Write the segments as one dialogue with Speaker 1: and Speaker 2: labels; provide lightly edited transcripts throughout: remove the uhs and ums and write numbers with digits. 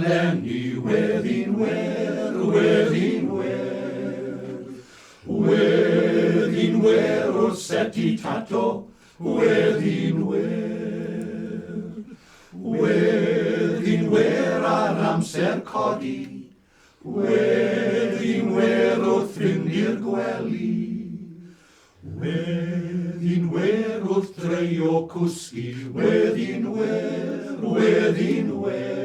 Speaker 1: lenni Wedd y Wlad, Wedd y Wlad. Wedd y Wlad wrth seti tato, Wedd y Wlad. Wedd y Wlad ar amser codi, Wedd y Wlad wrth fynd i'r gwely. Wedd y Wlad wrth dreio cwsgi, Wedd y Wlad, Wedd y Wlad.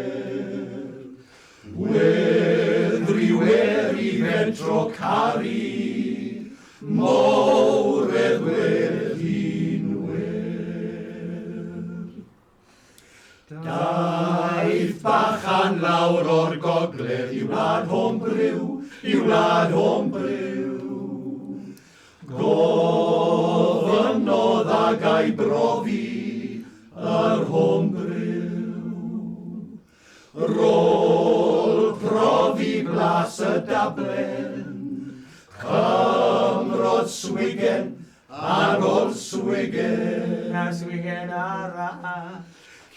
Speaker 1: Wedd rhywer i fentro cari, mowredd Wedd y Wlad. Daeth bachan lawr o'r gogledd i wlad Hombryw, i wlad Hombryw. Gofynodd ag ei brofi yr Hombryw. Rôl profi blas y dablen, cymrod swigen ar ôl swigen.
Speaker 2: Na swigen ara.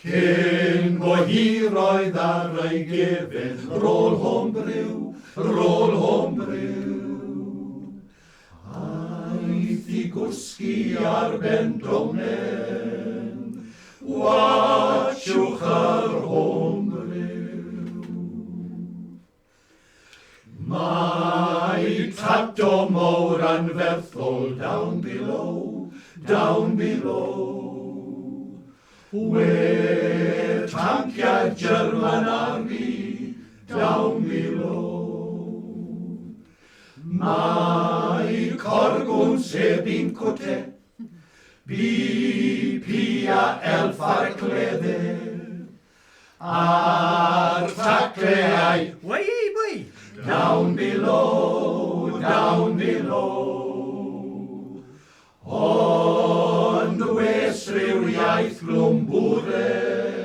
Speaker 1: Cyn bo hir oedd ar ei gefen, rôl Hombryw, rôl Hombryw. Aeth i gwsgi ar ben dronen, watsiwch yr Hombryw. Mae tato mowr anferthol down below, down below. Wedd tanciau German army down below. Mae corgwn sef i'n cwte, BP a elf ar cledder, a'r tacleau
Speaker 2: Wei.
Speaker 1: down below, down below. Ond wes rhyw iaith glwmbwredd,